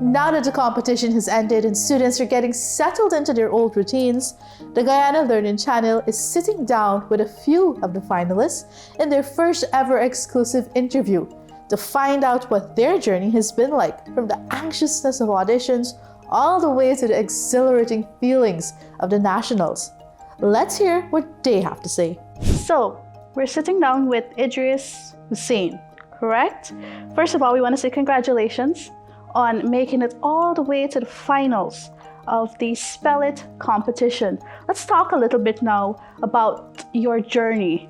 Now that the competition has ended and students are getting settled into their old routines, the Guyana Learning Channel is sitting down with a few of the finalists in their first ever exclusive interview to find out what their journey has been like, from the anxiousness of auditions all the way to the exhilarating feelings of the nationals. Let's hear what they have to say. So, we're sitting down with Idress, Hussain, correct? First of all, we want to say congratulations on making it all the way to the finals of the Spell It competition. Let's talk a little bit now about your journey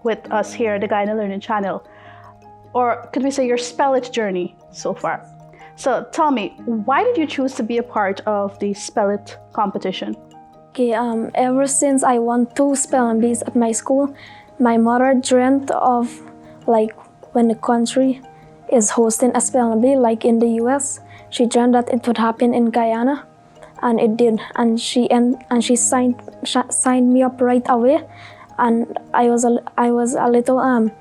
with us here at the Guyana Learning Channel. Or could we say your Spell It journey so far? So tell me, why did you choose to be a part of the Spell It competition? Okay, ever since I won 2 spelling bees at my school, my mother dreamt of when the country is hosting a spelling bee like in the US. She dreamt that it would happen in Guyana, and it did. And she signed me up right away. And I was a little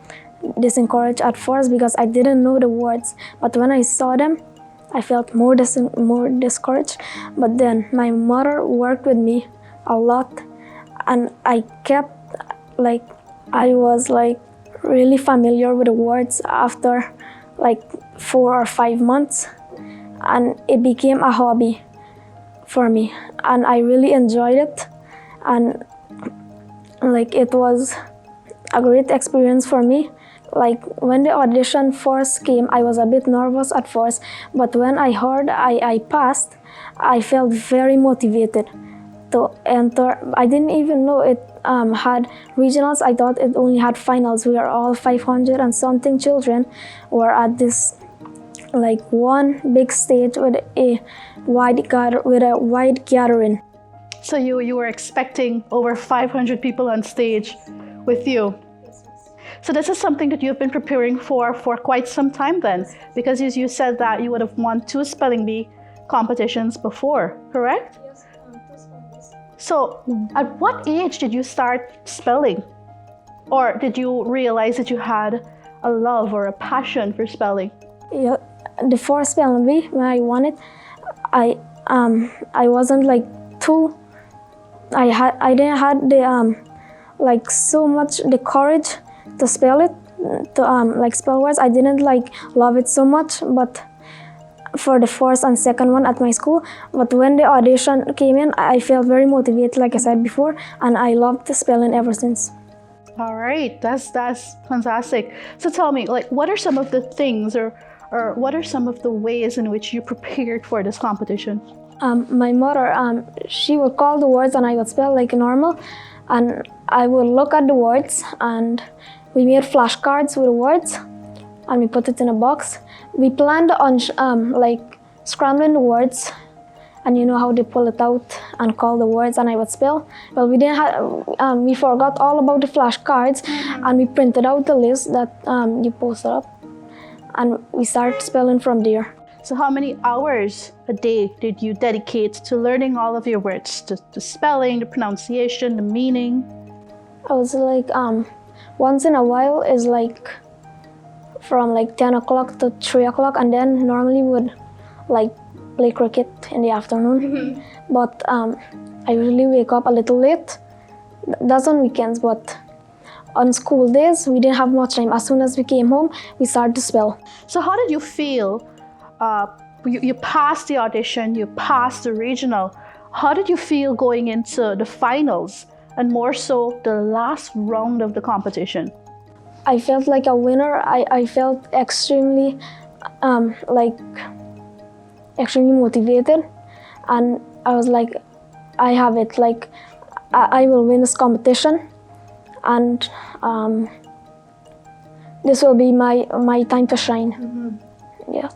disencouraged at first because I didn't know the words. But when I saw them, I felt more discouraged. But then my mother worked with me a lot, and I kept I was really familiar with the words after 4 or 5 months, and it became a hobby for me, and I really enjoyed it, and it was a great experience for me. When the audition first came, I was a bit nervous at first, but when I heard I passed, I felt very motivated to enter. I didn't even know it had regionals. I thought it only had finals. We are all 500 and something children were at this one big stage with a wide gathering. So you were expecting over 500 people on stage with you. So this is something that you've been preparing for quite some time then, because as you said that you would have won 2 spelling bee competitions before, correct? Yes, 2 spelling bees. So at what age did you start spelling? Or did you realize that you had a love or a passion for spelling? Yeah, the first spelling bee, when I won it, I wasn't too. I didn't have the so much the courage to spell it, to spell words. I didn't love it so much, but for the first and second one at my school. But when the audition came in, I felt very motivated, like I said before, and I loved the spelling ever since. All right, that's fantastic. So tell me, what are some of the things or what are some of the ways in which you prepared for this competition? My mother, she would call the words and I would spell like normal, and I would look at the words, and we made flashcards with the words and we put it in a box. We planned on scrambling the words, and you know how they pull it out and call the words and I would spell. Well, we didn't have, we forgot all about the flashcards, and we printed out the list that you posted up, and we started spelling from there. So how many hours a day did you dedicate to learning all of your words, to spelling, the pronunciation, the meaning? I was once in a while is from 10 o'clock to 3 o'clock, and then normally would play cricket in the afternoon. But I usually wake up a little late. That's on weekends, but on school days we didn't have much time. As soon as we came home, we started to spell. So how did you feel? You passed the audition, you passed the regional. How did you feel going into the finals, and more so the last round of the competition? I felt like a winner. I felt extremely extremely motivated, and I was I have it, I will win this competition, and this will be my time to shine. Yeah.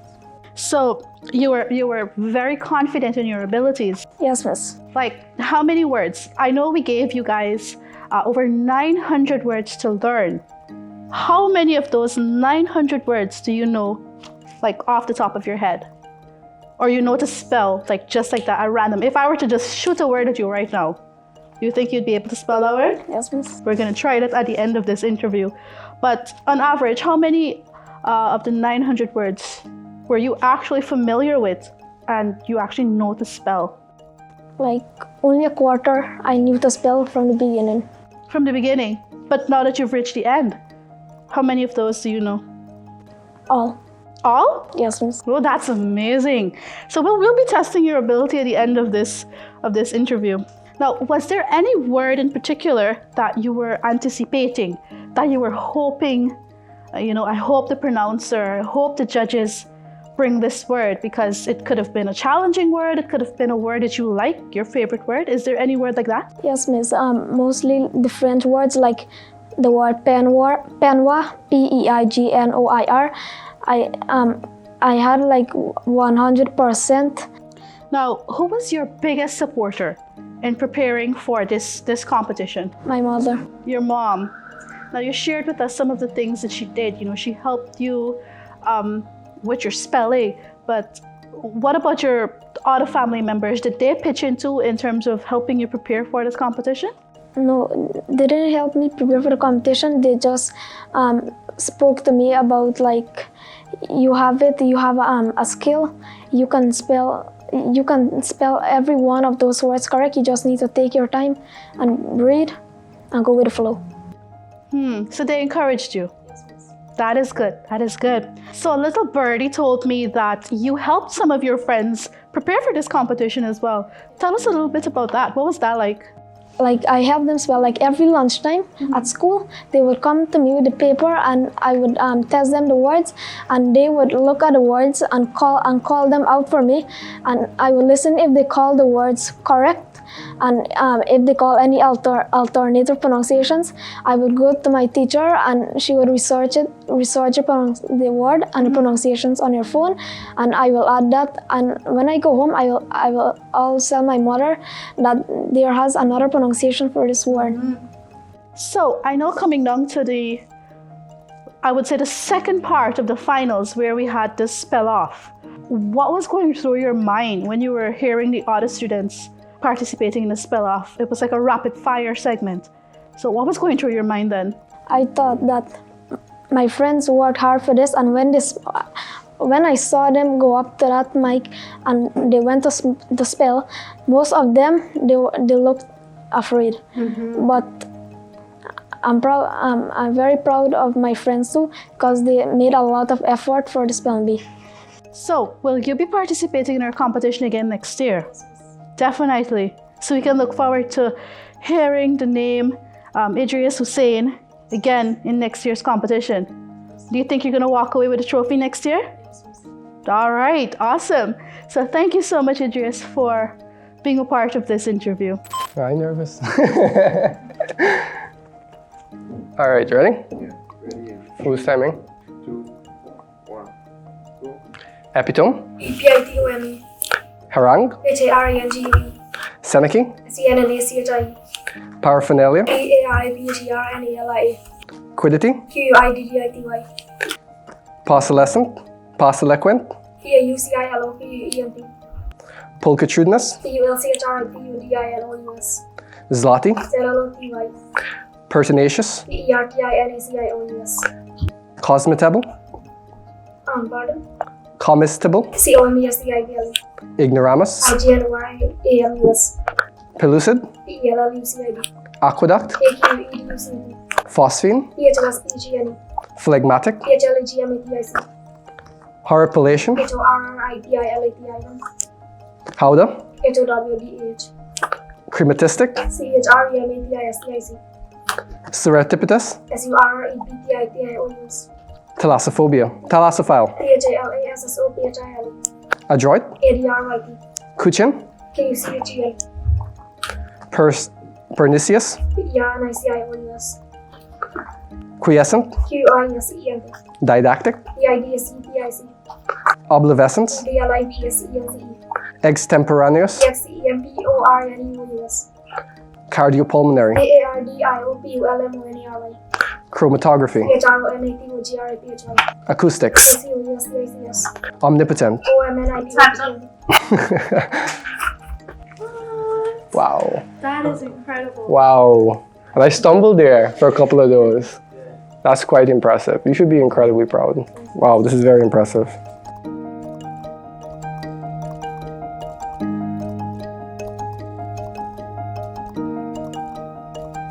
So you were very confident in your abilities. Yes, miss. How many words? I know we gave you guys over 900 words to learn. How many of those 900 words do you know, off the top of your head? Or you know to spell, just like that, at random? If I were to just shoot a word at you right now, you think you'd be able to spell that word? Yes, miss. We're going to try that at the end of this interview. But on average, how many of the 900 words were you actually familiar with and you actually know to spell? Like only a quarter I knew to spell from the beginning. From the beginning, but now that you've reached the end, how many of those do you know? All. All? Yes, miss. Oh, that's amazing. So we'll be testing your ability at the end of this interview. Now, was there any word in particular that you were anticipating, that you were hoping, I hope the pronouncer, I hope the judges bring this word, because it could have been a challenging word, it could have been a word that you like, your favorite word. Is there any word like that? Yes, miss. Mostly the French words like the word peignoir, Peignoir. I had like 100%. Now, who was your biggest supporter in preparing for this competition? My mother. Your mom. Now, you shared with us some of the things that she did. She helped you with your spelling, but what about your other family members? Did they pitch in too in terms of helping you prepare for this competition? No, they didn't help me prepare for the competition. They just spoke to me about like, you have a skill. You can spell every one of those words correct. You just need to take your time and read and go with the flow. So they encouraged you. That is good. That is good. So a little birdie told me that you helped some of your friends prepare for this competition as well. Tell us a little bit about that. What was that like? Like I helped them spell. Like every lunchtime at school, they would come to me with the paper, and I would test them the words, and they would look at the words and call them out for me, and I would listen if they call the words correct. And if they call any alternative pronunciations, I would go to my teacher and she would research the word and the pronunciations on your phone, and I will add that. And when I go home, I will also tell my mother that there has another pronunciation for this word. So I know coming down to the second part of the finals where we had to spell off, what was going through your mind when you were hearing the other students participating in the spell off? It was like a rapid fire segment. So what was going through your mind then? I thought that my friends worked hard for this, and when I saw them go up to that mic and they went to spell, most of them they looked afraid. But I'm proud. I'm very proud of my friends too, because they made a lot of effort for the spelling bee. So will you be participating in our competition again next year? Definitely. So we can look forward to hearing the name Idress Hussain again in next year's competition. Do you think you're going to walk away with a trophy next year? All right, awesome. So thank you so much, Idress, for being a part of this interview. I'm nervous. All right, ready? Yeah, ready. Who's timing? 2, 1, go. Epitome, EPITOME, Harang, HARANGV, Seneki, CNNACHI, Paraphernalia, PARAPHERNALIA, Quiddity, QUIDDITY, Postulescent, Postulequent, PAUCILOPUENT, Pulchritudinous, PULCHRPUDINOUS, Zloty, CELLOTY, Pertinacious, PERTINACIOUS, Cosmetable, pardon, Comestible, COMESTIBLE, Ignoramus, IGNORAMUS, Pellucid, PELLUCID, Aqueduct, AQEDUCD, Phosphine, PHLSPGNE, Phlegmatic, PHLGMATIC, Horripilation, HORRIPILATIN, Howda, HOWDH, Crematistic, CHREMATISTIC, Surreptitious, SUREPTITIOUS, Thalassophobia, Thalassophile, PHALASSOPHIL, Adroit, ADRYT, Kuchin, KUCHGL, Pernicious, PERNICIOUS, Quiescent, QISENT, Didactic, PIDSEPIC, Oblivescence, DLIPSENCE, Extemporaneous, XEMPORNEUS, Cardiopulmonary, AARDIOPULMONERY, Chromatography, PHROMATOGRAPHY, Acoustics, CUSDICS, Omnipotent. OMNIPOTN. Wow. That is incredible. Wow. And I stumbled there for a couple of those. That's quite impressive. You should be incredibly proud. Wow, this is very impressive.